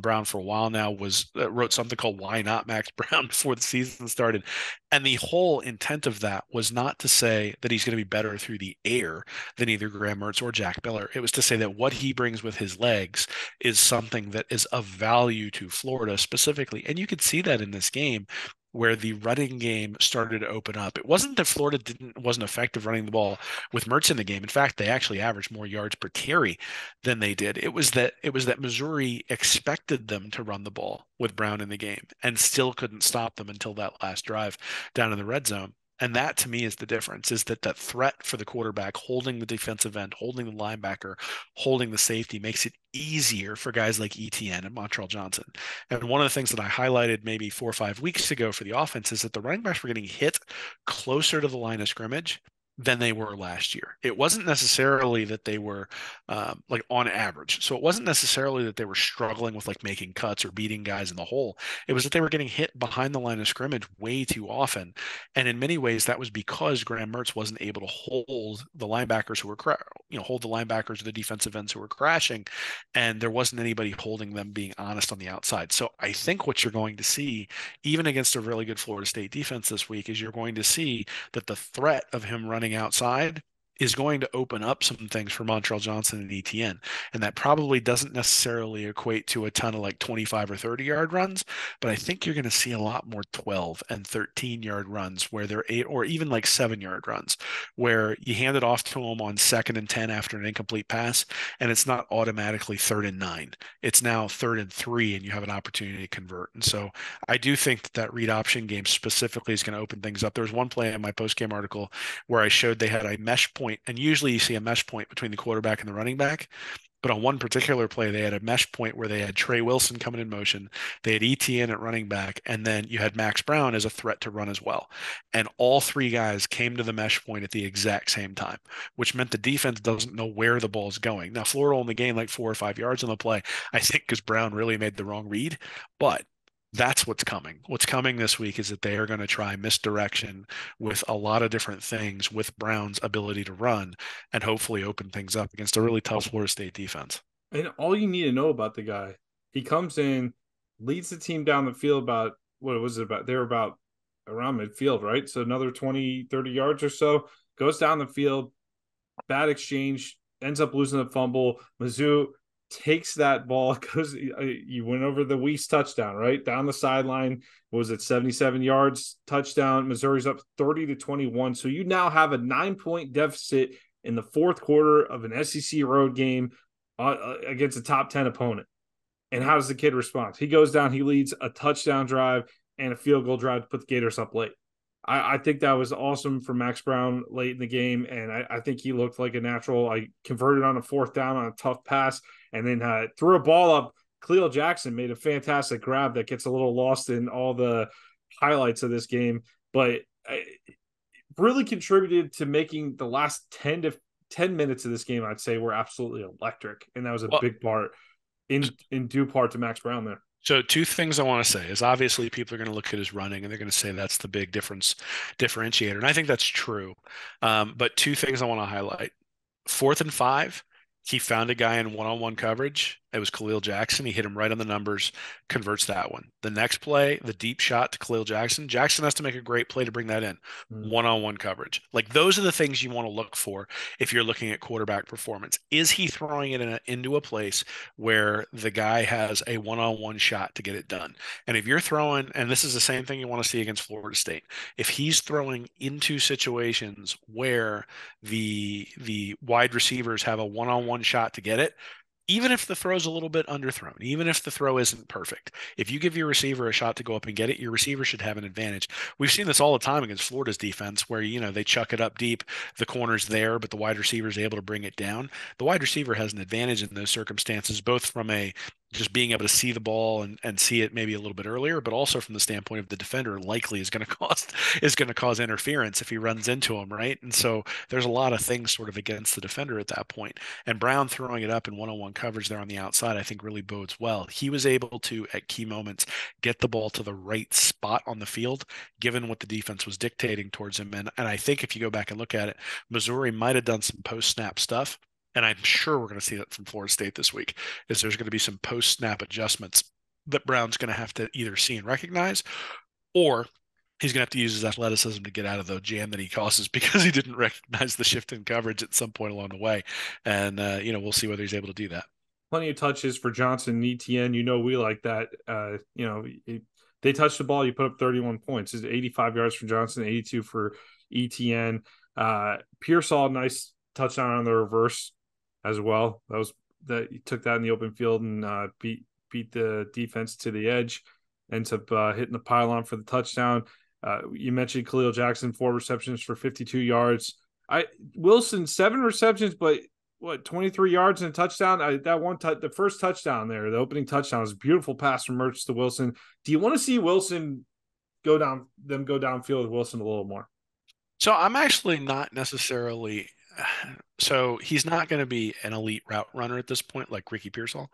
Brown for a while now. Wrote something called "Why Not Max Brown" before the season started, and the whole intent of that was not to say that he's going to be better through the air than either Graham Mertz or Jack Miller. It was to say that what he brings with his legs is something that is of value to Florida specifically, and you could see that in this game where the running game started to open up. It wasn't that Florida wasn't effective running the ball with Mertz in the game. In fact, they actually averaged more yards per carry than they did. It was that Missouri expected them to run the ball with Brown in the game and still couldn't stop them until that last drive down in the red zone. And that to me is the difference, is that threat for the quarterback, holding the defensive end, holding the linebacker, holding the safety makes it easier for guys like ETN and Montreal Johnson. And one of the things that I highlighted maybe 4 or 5 weeks ago for the offense is that the running backs were getting hit closer to the line of scrimmage than they were last year. It wasn't necessarily that they were like on average. So it wasn't necessarily that they were struggling with like making cuts or beating guys in the hole. It was that they were getting hit behind the line of scrimmage way too often. And in many ways, that was because Graham Mertz wasn't able to hold the linebackers who were, hold the linebackers or the defensive ends who were crashing. And there wasn't anybody holding them being honest on the outside. So I think what you're going to see, even against a really good Florida State defense this week, is you're going to see that the threat of him running outside is going to open up some things for Montreal Johnson and ETN. And that probably doesn't necessarily equate to a ton of like 25 or 30-yard runs, but I think you're going to see a lot more 12 and 13-yard runs where they're 8 or even like 7-yard runs where you hand it off to them on 2nd and 10 after an incomplete pass, and it's not automatically 3rd and 9. It's now 3rd and 3, and you have an opportunity to convert. And so I do think that read option game specifically is going to open things up. There was one play in my post-game article where I showed they had a mesh point, and usually you see a mesh point between the quarterback and the running back. But on one particular play, they had a mesh point where they had Trey Wilson coming in motion. They had ETN at running back, and then you had Max Brown as a threat to run as well. And all 3 guys came to the mesh point at the exact same time, which meant the defense doesn't know where the ball is going. Now, Florida only gained like 4 or 5 yards on the play, I think, because Brown really made the wrong read. But that's what's coming. What's coming this week is that they are going to try misdirection with a lot of different things with Brown's ability to run and hopefully open things up against a really tough Florida State defense. And all you need to know about the guy, he comes in, leads the team down the field about, what was it about? They were about around midfield, right? So another 20, 30 yards or so, goes down the field, bad exchange, ends up losing the fumble. Mizzou takes that ball, goes, you went over the Weiss touchdown, right? Down the sideline, was it 77 yards, touchdown. Missouri's up 30-21. So you now have a 9-point deficit in the fourth quarter of an SEC road game against a top 10 opponent. And how does the kid respond? He goes down, he leads a touchdown drive and a field goal drive to put the Gators up late. I think that was awesome for Max Brown late in the game, and I think he looked like a natural. I converted on a 4th down on a tough pass, and then threw a ball up. Khalil Jackson made a fantastic grab that gets a little lost in all the highlights of this game. but really contributed to making the last 10 minutes of this game, I'd say, were absolutely electric. And that was a Well, big part in due part to Max Brown there. so two things I want to say is obviously people are going to look at his running and they're going to say that's the big differentiator. And I think that's true. But two things I want to highlight. 4th and 5, he found a guy in one-on-one coverage. It was Khalil Jackson. He hit him right on the numbers, converts that one. The next play, the deep shot to Khalil Jackson. Jackson has to make a great play to bring that in. Mm. One-on-one coverage. Like those are the things you want to look for if you're looking at quarterback performance. Is he throwing it into a place where the guy has a one-on-one shot to get it done? And if you're throwing, and this is the same thing you want to see against Florida State, if he's throwing into situations where the wide receivers have a one-on-one shot to get it, even if the throw's a little bit underthrown, even if the throw isn't perfect, if you give your receiver a shot to go up and get it, your receiver should have an advantage. We've seen this all the time against Florida's defense where, they chuck it up deep, the corner's there, but the wide receiver is able to bring it down. The wide receiver has an advantage in those circumstances, both from a just being able to see the ball and see it maybe a little bit earlier, but also from the standpoint of the defender likely is going to cause interference if he runs into him, right? And so there's a lot of things sort of against the defender at that point. And Brown throwing it up in one-on-one coverage there on the outside, I think really bodes well. He was able to, at key moments, get the ball to the right spot on the field, given what the defense was dictating towards him. And I think if you go back and look at it, Missouri might have done some post-snap stuff. And I'm sure we're going to see that from Florida State this week, is there's going to be some post-snap adjustments that Brown's going to have to either see and recognize, or he's going to have to use his athleticism to get out of the jam that he causes because he didn't recognize the shift in coverage at some point along the way. And, we'll see whether he's able to do that. Plenty of touches for Johnson and ETN. We like that. They touch the ball, you put up 31 points. It's 85 yards for Johnson, 82 for ETN. Pearsall, nice touchdown on the reverse as well. He took that in the open field and beat the defense to the edge. Ends up hitting the pylon for the touchdown. You mentioned Khalil Jackson, 4 receptions for 52 yards. Wilson, 7 receptions, but 23 yards and a touchdown. The first touchdown there, the opening touchdown, was a beautiful pass from Mertz to Wilson. Do you want to see Wilson go downfield with Wilson a little more? So I'm actually not necessarily. So he's not going to be an elite route runner at this point, like Ricky Pearsall.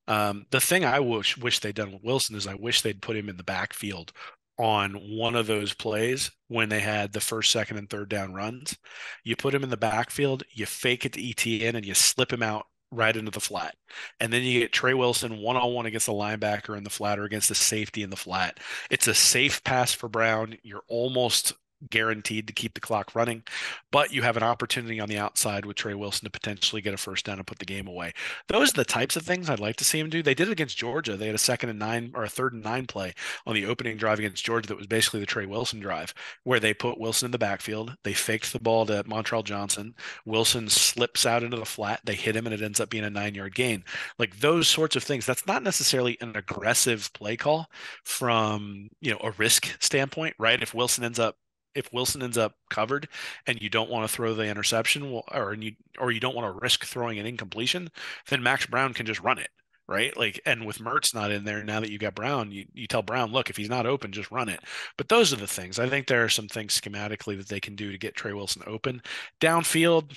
The thing I wish they'd done with Wilson is I wish they'd put him in the backfield on one of those plays when they had the first, second, and third down runs. You put him in the backfield, you fake it to ETN, and you slip him out right into the flat. And then you get Trey Wilson one-on-one against the linebacker in the flat or against the safety in the flat. It's a safe pass for Brown. You're almost guaranteed to keep the clock running, but you have an opportunity on the outside with Trey Wilson to potentially get a first down and put the game away. Those are the types of things I'd like to see him do. They did it against Georgia. They had a 2nd and 9 or a 3rd and 9 play on the opening drive against Georgia that was basically the Trey Wilson drive, where they put Wilson in the backfield. They faked the ball to Montrell Johnson. Wilson slips out into the flat. They hit him, and it ends up being a 9-yard gain. Like those sorts of things. That's not necessarily an aggressive play call from a risk standpoint, right? If Wilson ends up covered and you don't want to throw the interception, or you don't want to risk throwing an incompletion, then Max Brown can just run it, right? Like, and with Mertz not in there, now that you got Brown, you tell Brown, look, if he's not open, just run it. But those are the things. I think there are some things schematically that they can do to get Trey Wilson open. Downfield,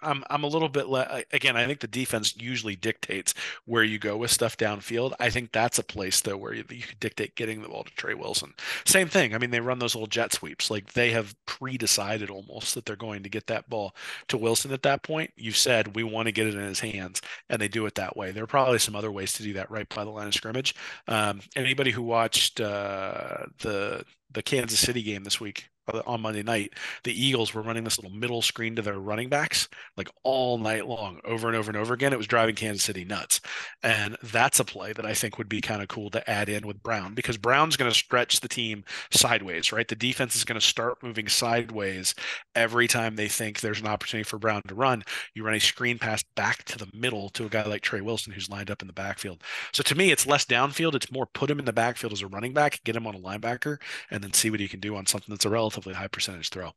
I'm a little bit again, I think the defense usually dictates where you go with stuff downfield. I think that's a place though where you could dictate getting the ball to Trey Wilson. Same thing. I mean, they run those little jet sweeps. Like they have pre-decided almost that they're going to get that ball to Wilson at that point. You've said we want to get it in his hands, and they do it that way. There are probably some other ways to do that right by the line of scrimmage. Anybody who watched the Kansas City game this week on Monday night, the Eagles were running this little middle screen to their running backs like all night long, over and over and over again. It was driving Kansas City nuts. And that's a play that I think would be kind of cool to add in with Brown, because Brown's going to stretch the team sideways, right? The defense is going to start moving sideways every time they think there's an opportunity for Brown to run. You run a screen pass back to the middle to a guy like Trey Wilson who's lined up in the backfield. So to me, it's less downfield. It's more put him in the backfield as a running back, get him on a linebacker, and then see what he can do on something that's a relatively high percentage throw.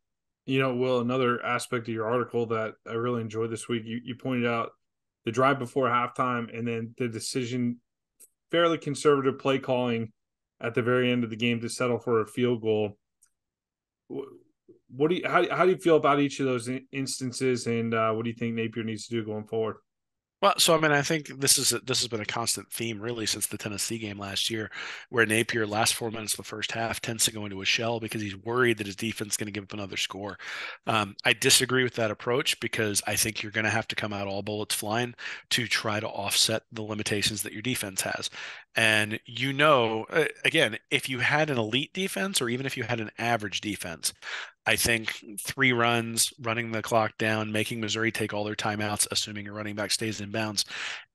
Will, another aspect of your article that I really enjoyed this week, you pointed out the drive before halftime and then the decision, fairly conservative play calling at the very end of the game to settle for a field goal. What do you how do you feel about each of those instances, and what do you think Napier needs to do going forward? Well, so I mean, I think this has been a constant theme really since the Tennessee game last year, where Napier last 4 minutes of the first half tends to go into a shell because he's worried that his defense is going to give up another score. I disagree with that approach because I think you're going to have to come out all bullets flying to try to offset the limitations that your defense has. And again, if you had an elite defense or even if you had an average defense, I think 3 runs, running the clock down, making Missouri take all their timeouts, assuming your running back stays in bounds,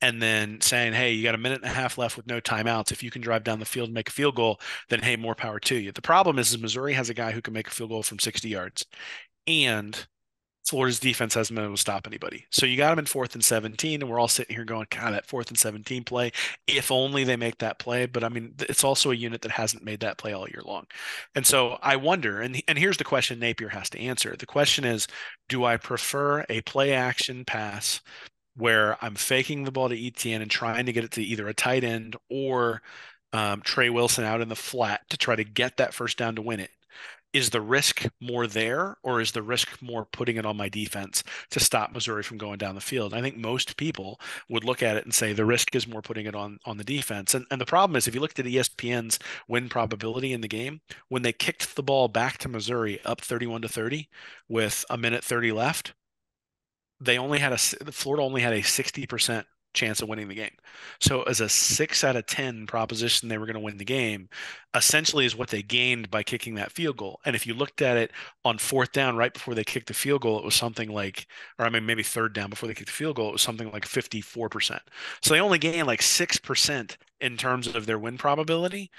and then saying, hey, you got a minute and a half left with no timeouts. If you can drive down the field and make a field goal, then hey, more power to you. The problem is Missouri has a guy who can make a field goal from 60 yards. And Florida's defense hasn't been able to stop anybody. So you got them in 4th and 17, and we're all sitting here going, God, that 4th and 17 play, if only they make that play. But I mean, it's also a unit that hasn't made that play all year long. And so I wonder, and here's the question Napier has to answer. The question is, do I prefer a play action pass where I'm faking the ball to ETN and trying to get it to either a tight end or Trey Wilson out in the flat to try to get that first down to win it? Is the risk more there, or is the risk more putting it on my defense to stop Missouri from going down the field? I think most people would look at it and say the risk is more putting it on the defense. And the problem is, if you looked at ESPN's win probability in the game, when they kicked the ball back to Missouri up 31-30 with a minute 30 left, Florida only had a 60% chance of winning the game. So as a 6 out of 10 proposition, they were going to win the game, essentially is what they gained by kicking that field goal. And if you looked at it on 4th down, right before they kicked the field goal, it was something like, or I mean, maybe 3rd down before they kicked the field goal, it was something like 54%. So they only gained like 6% in terms of their win probability,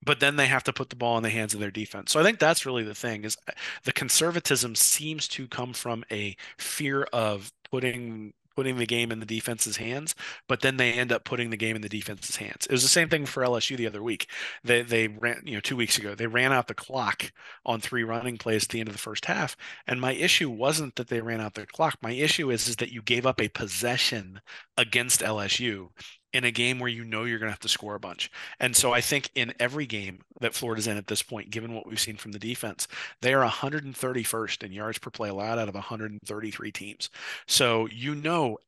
but then they have to put the ball in the hands of their defense. So I think that's really the thing is the conservatism seems to come from a fear of putting the game in the defense's hands, but then they end up putting the game in the defense's hands. It was the same thing for LSU the other week. They ran, 2 weeks ago, they ran out the clock on 3 running plays at the end of the first half. And my issue wasn't that they ran out the clock. My issue is that you gave up a possession against LSU in a game where you're going to have to score a bunch. And so I think in every game that Florida's in at this point, given what we've seen from the defense, they are 131st in yards per play allowed out of 133 teams. So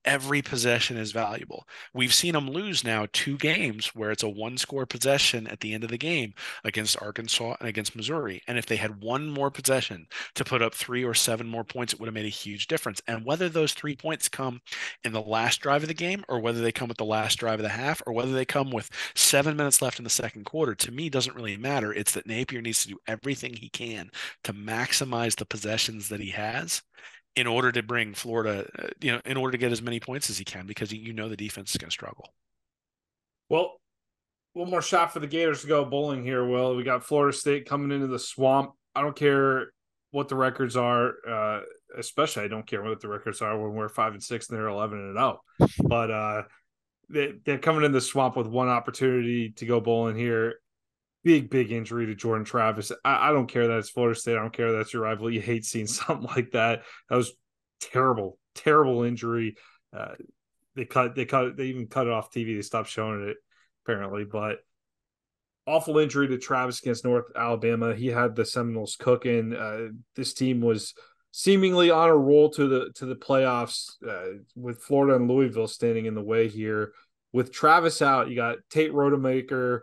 every possession is valuable. We've seen them lose now 2 games where it's a 1-score possession at the end of the game against Arkansas and against Missouri. And if they had one more possession to put up 3 or 7 more points, it would have made a huge difference. And whether those 3 points come in the last drive of the game or whether they come at the last drive of the half or whether they come with 7 minutes left in the second quarter, to me doesn't really matter. It's that Napier needs to do everything he can to maximize the possessions that he has in order to bring Florida, in order to get as many points as he can, because the defense is going to struggle. Well, one more shot for the Gators to go bowling here. Will we got Florida State coming into the swamp? I don't care what the records are, especially I don't care what the records are when we're 5-6 and they're 11-0. But they're coming in the swamp with one opportunity to go bowling here. Big injury to Jordan Travis. I don't care that it's Florida State. I don't care that it's your rival. You hate seeing something like that. That was terrible injury. They even cut it off TV. They stopped showing it apparently, but awful injury to Travis against North Alabama. He had the Seminoles cooking. This team was seemingly on a roll to the playoffs, with Florida and Louisville standing in the way here. With Travis out, you got Tate Rodemaker,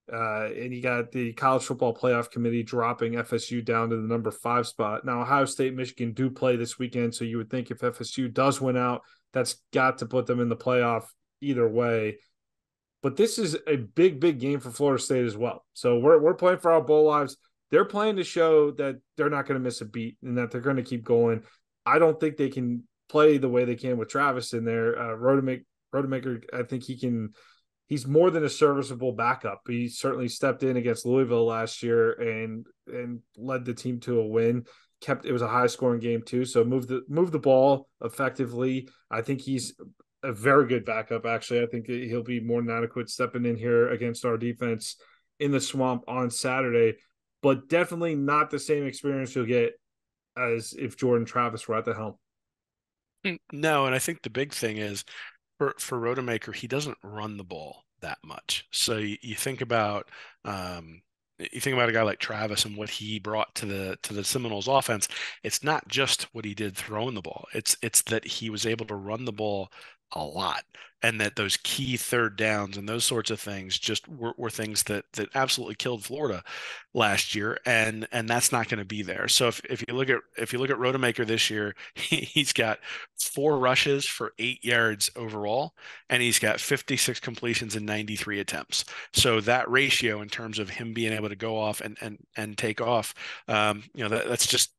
and you got the College Football Playoff Committee dropping FSU down to the number 5 spot. Now, Ohio State, Michigan do play this weekend, so you would think if FSU does win out, that's got to put them in the playoff either way. But this is a big game for Florida State as well. So we're playing for our bowl lives. They're playing to show that they're not going to miss a beat and that they're going to keep going. I don't think they can play the way they can with Travis in there. Rodemaker, I think he can. He's more than a serviceable backup. He certainly stepped in against Louisville last year and led the team to a win. It was a high scoring game too. So move the ball effectively. I think he's a very good backup. Actually, I think he'll be more than adequate stepping in here against our defense in the swamp on Saturday, but definitely not the same experience you'll get as if Jordan Travis were at the helm. No, and I think the big thing is for Rodemaker, he doesn't run the ball that much. So you think about you think about a guy like Travis and what he brought to the Seminoles offense. It's not just what he did throwing the ball. It's that he was able to run the ball a lot, and that those key third downs and those sorts of things just were things that absolutely killed Florida last year, and that's not going to be there. So if you look at Rodemaker this year, he's got 4 rushes for 8 yards overall, and he's got 56 completions and 93 attempts. So that ratio in terms of him being able to go off and take off, that's just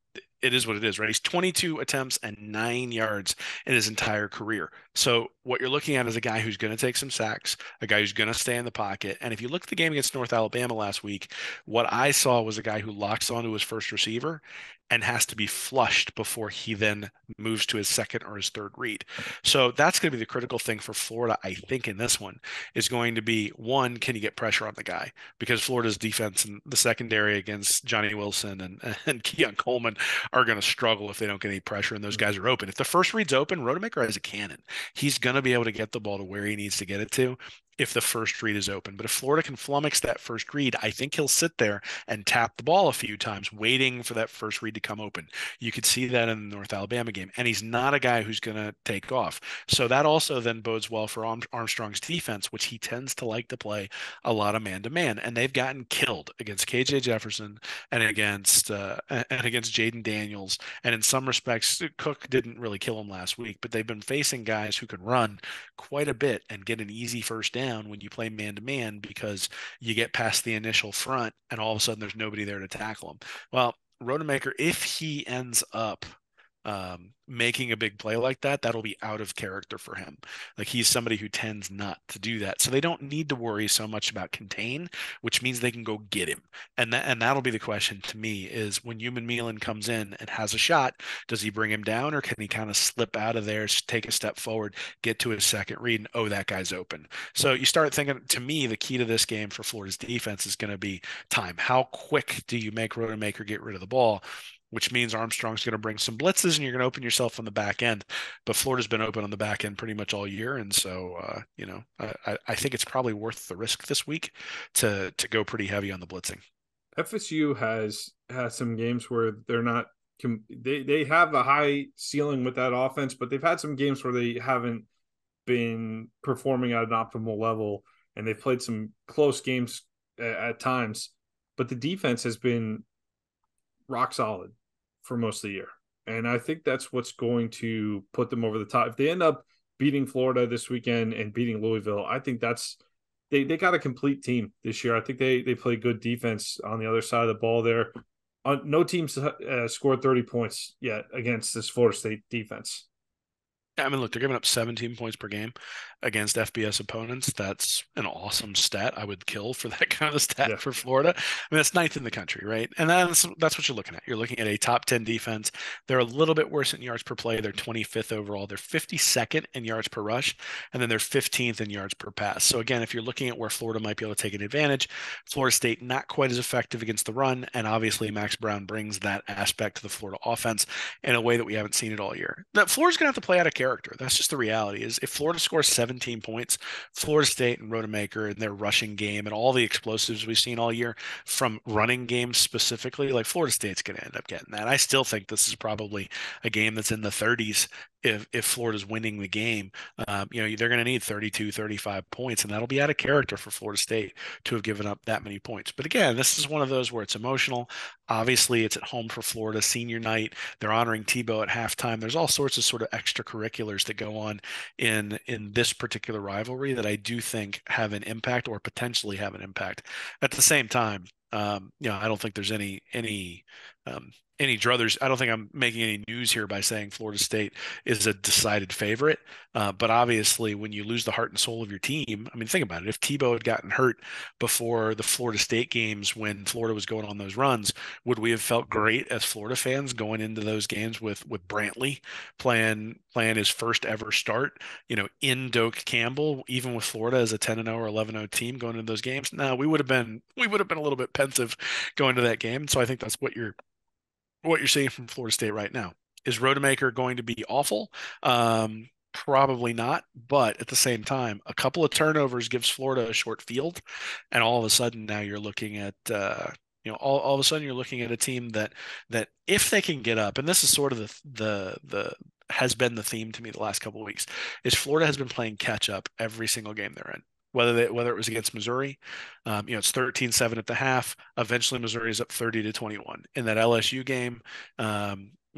it is what it is, right? He's 22 attempts and 9 yards in his entire career. So what you're looking at is a guy who's going to take some sacks, a guy who's going to stay in the pocket. And if you look at the game against North Alabama last week, what I saw was a guy who locks onto his first receiver and has to be flushed before he then moves to his second or his third read. So that's going to be the critical thing for Florida, I think, in this one is going to be one, can you get pressure on the guy? Because Florida's defense in the secondary against Johnny Wilson and Keon Coleman are going to struggle if they don't get any pressure and those guys are open. If the first read's open, Rodemaker has a cannon. He's going to be able to get the ball to where he needs to get it to if the first read is open. But if Florida can flummox that first read, I think he'll sit there and tap the ball a few times, waiting for that first read to come open. You could see that in the North Alabama game. And he's not a guy who's going to take off. So that also then bodes well for Armstrong's defense, which he tends to like to play a lot of man-to-man. And they've gotten killed against KJ Jefferson and against Jaden Daniels. And in some respects, Cook didn't really kill him last week, but they've been facing guys who can run quite a bit and get an easy first down when you play man to man because you get past the initial front and all of a sudden there's nobody there to tackle him. Well, Rodemaker, if he ends up making a big play like that, that'll be out of character for him. Like he's somebody who tends not to do that. So they don't need to worry so much about contain, which means they can go get him. And that'll be the question to me is when Human Milan comes in and has a shot, does he bring him down or can he kind of slip out of there, take a step forward, get to his second read, and oh, that guy's open. So you start thinking, to me, the key to this game for Florida's defense is going to be time. How quick do you make Rodemaker get rid of the ball? Which means Armstrong's going to bring some blitzes and you're going to open yourself on the back end. But Florida's been open on the back end pretty much all year. And so, I think it's probably worth the risk this week to go pretty heavy on the blitzing. FSU has some games where they're not they have a high ceiling with that offense, but they've had some games where they haven't been performing at an optimal level, and they've played some close games at times. But the defense has been rock solid for most of the year. And I think that's what's going to put them over the top. If they end up beating Florida this weekend and beating Louisville, I think that's they got a complete team this year. I think they play good defense on the other side of the ball there. No teams scored 30 points yet against this Florida State defense. I mean, look, they're giving up 17 points per game against FBS opponents. That's an awesome stat. I would kill for that kind of a stat for Florida. I mean, that's ninth in the country, right? And that's what you're looking at. You're looking at a top 10 defense. They're a little bit worse in yards per play. They're 25th overall. They're 52nd in yards per rush, and then they're 15th in yards per pass. So again, if you're looking at where Florida might be able to take an advantage, Florida State not quite as effective against the run, and obviously Max Brown brings that aspect to the Florida offense in a way that we haven't seen it all year. That Florida's going to have to play out of character. That's just the reality is if Florida scores 17 points, Florida State and Rodemaker and their rushing game and all the explosives we've seen all year from running games specifically, like Florida State's going to end up getting that. I still think this is probably a game that's in the 30s if Florida's winning the game. They're going to need 32, 35 points, and that'll be out of character for Florida State to have given up that many points. But again, this is one of those where it's emotional. Obviously, it's at home for Florida, senior night. They're honoring Tebow at halftime. There's all sorts of sort of extracurriculars that go on in this particular rivalry that I do think have an impact or potentially have an impact. At the same time, I don't think there's any druthers. I don't think I'm making any news here by saying Florida State is a decided favorite. But obviously, when you lose the heart and soul of your team, I mean, think about it. If Tebow had gotten hurt before the Florida State games when Florida was going on those runs, would we have felt great as Florida fans going into those games with Brantley playing his first ever start, in Doak Campbell, even with Florida as a 10-0 or 11-0 team going into those games? No, we would have been a little bit pensive going to that game. So I think that's what you're seeing from Florida State right now. Is Rodemaker going to be awful? Probably not, but at the same time, a couple of turnovers gives Florida a short field, and all of a sudden now you're looking at all of a sudden you're looking at a team that if they can get up, and this is sort of the has been the theme to me the last couple of weeks, is Florida has been playing catch up every single game they're in. Whether it was against Missouri, it's 13-7 at the half. Eventually, Missouri is up 30-21. In that LSU game,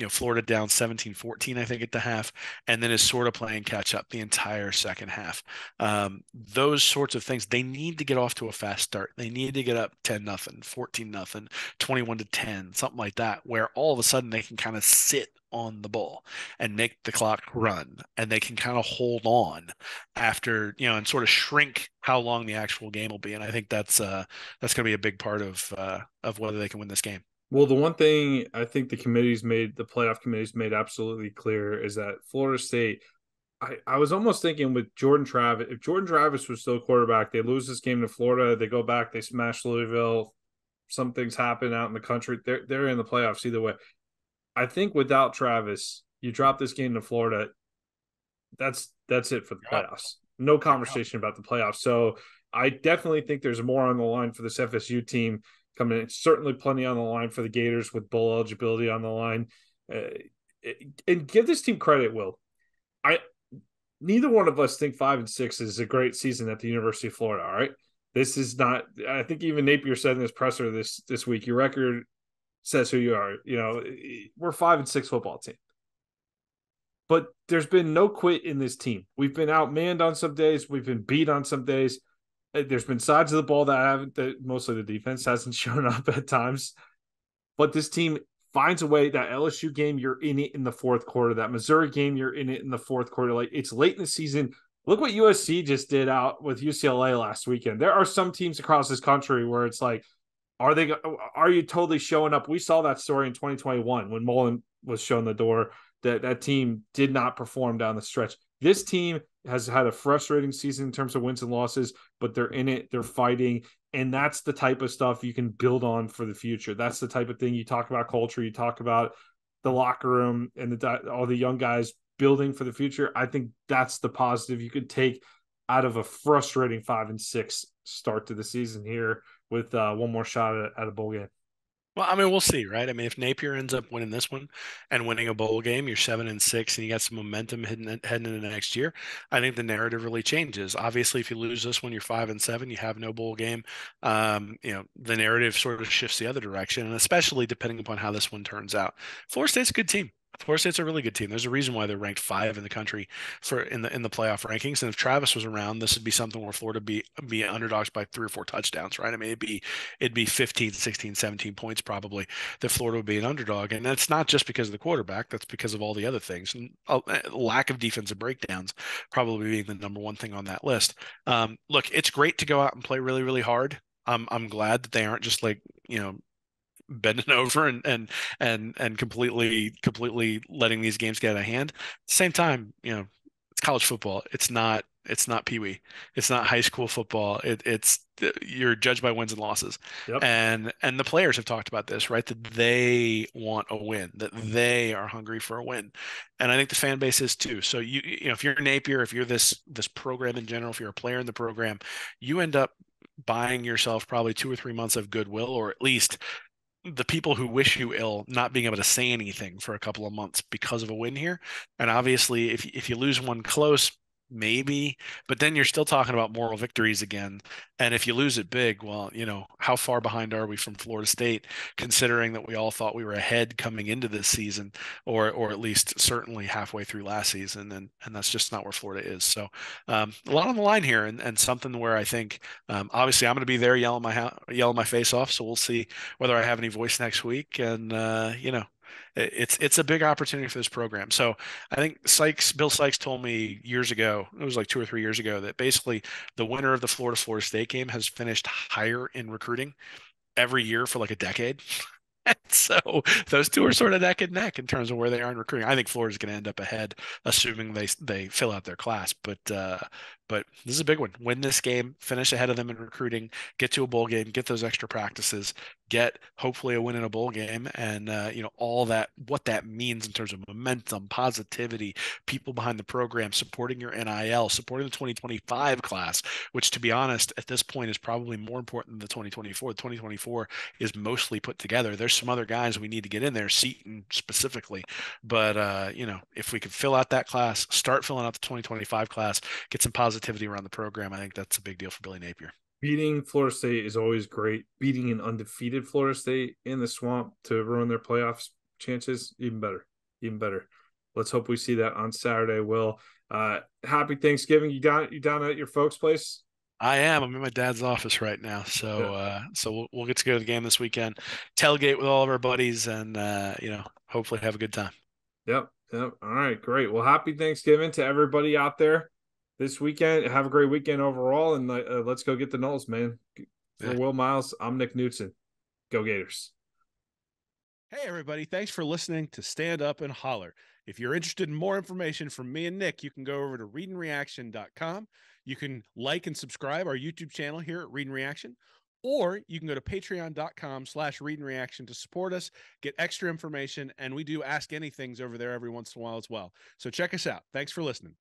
Florida down 17-14, I think, at the half, and then is sort of playing catch up the entire second half. Those sorts of things, they need to get off to a fast start. They need to get up 10-0, 14-0, 21-10, something like that, where all of a sudden they can kind of sit on the ball and make the clock run, and they can kind of hold on after, and sort of shrink how long the actual game will be. And I think that's going to be a big part of whether they can win this game. Well, the one thing I think the playoff committees made absolutely clear is that Florida State, I was almost thinking with Jordan Travis, if Jordan Travis was still quarterback, they lose this game to Florida, they go back, they smash Louisville, some things happen out in the country, they're in the playoffs either way. I think without Travis, you drop this game to Florida, that's it for the playoffs. No conversation about the playoffs. So I definitely think there's more on the line for this FSU team coming in. Certainly plenty on the line for the Gators with bowl eligibility on the line. And give this team credit, Will. Neither one of us think 5-6 is a great season at the University of Florida. All right. This is not, I think even Napier said in his presser this week, your record says who you are. We're 5-6 football team. But there's been no quit in this team. We've been outmanned on some days. We've been beat on some days. There's been sides of the ball that mostly the defense hasn't shown up at times. But this team finds a way. That LSU game, you're in it in the fourth quarter. That Missouri game, you're in it in the fourth quarter. Like, it's late in the season. Look what USC just did out with UCLA last weekend. There are some teams across this country where it's like, are you totally showing up? We saw that story in 2021 when Mullen was shown the door. That team did not perform down the stretch. This team has had a frustrating season in terms of wins and losses, but they're in it, they're fighting, and that's the type of stuff you can build on for the future. That's the type of thing you talk about culture, you talk about the locker room and all the young guys building for the future. I think that's the positive you could take out of a frustrating 5-6 start to the season here with one more shot at a bowl game. Well, I mean, we'll see, right? I mean, if Napier ends up winning this one and winning a bowl game, you're 7-6, and you got some momentum heading into next year. I think the narrative really changes. Obviously, if you lose this one, you're 5-7. You have no bowl game. The narrative sort of shifts the other direction, and especially depending upon how this one turns out. Florida State's a good team. Florida State's a really good team. There's a reason why they're ranked 5 in the country in the playoff rankings. And if Travis was around, this would be something where Florida be underdogs by 3 or 4 touchdowns, right? I mean, it'd be 15, 16, 17 points probably that Florida would be an underdog. And that's not just because of the quarterback. That's because of all the other things. And lack of defensive breakdowns probably being the number one thing on that list. Look, it's great to go out and play really, really hard. I'm glad that they aren't just like, bending over and completely letting these games get out of hand. At the same time, it's college football. It's not Pee-wee. It's not high school football. It's you're judged by wins and losses. Yep. And the players have talked about this, right? That they want a win, that they are hungry for a win. And I think the fan base is too. So if you're Napier, if you're this program in general, if you're a player in the program, you end up buying yourself probably 2 or 3 months of goodwill, or at least the people who wish you ill not being able to say anything for a couple of months because of a win here. And obviously, if you lose one close, maybe, but then you're still talking about moral victories again. And if you lose it big, well, how far behind are we from Florida State, considering that we all thought we were ahead coming into this season, or at least certainly halfway through last season, and that's just not where Florida is. So a lot on the line here, and something where I think obviously I'm going to be there yelling my face off. So we'll see whether I have any voice next week, and it's a big opportunity for this program. So I think Bill Sykes told me years ago, it was like 2 or 3 years ago, that basically the winner of the Florida State game has finished higher in recruiting every year for like a decade. And so those two are sort of neck and neck in terms of where they are in recruiting. I think Florida's going to end up ahead, assuming they fill out their class. But But this is a big one. Win this game, finish ahead of them in recruiting, get to a bowl game, get those extra practices, get hopefully a win in a bowl game, and all that, what that means in terms of momentum, positivity, people behind the program, supporting your NIL, supporting the 2025 class, which to be honest, at this point is probably more important than the 2024. The 2024 is mostly put together. There's some other guys we need to get in there, Seton specifically, but if we could fill out that class, start filling out the 2025 class, get some positivity around the program, I think that's a big deal for Billy Napier. Beating Florida State is always great. Beating an undefeated Florida State in the swamp to ruin their playoffs chances, even better. Even better. Let's hope we see that on Saturday. Will, happy Thanksgiving. You down at your folks' place? I am. I'm in my dad's office right now, so we'll get to go to the game this weekend, tailgate with all of our buddies, and hopefully have a good time. Yep. All right, great. Well, happy Thanksgiving to everybody out there this weekend. Have a great weekend overall, and let's go get the Knolls, man. For Yeah. Will Miles, I'm Nick Knudsen. Go Gators. Hey, everybody. Thanks for listening to Stand Up and Holler. If you're interested in more information from me and Nick, you can go over to readandreaction.com. You can like and subscribe our YouTube channel here at Read and Reaction, or you can go to patreon.com/readandreaction to support us, get extra information, and we do Ask Anythings over there every once in a while as well. So check us out. Thanks for listening.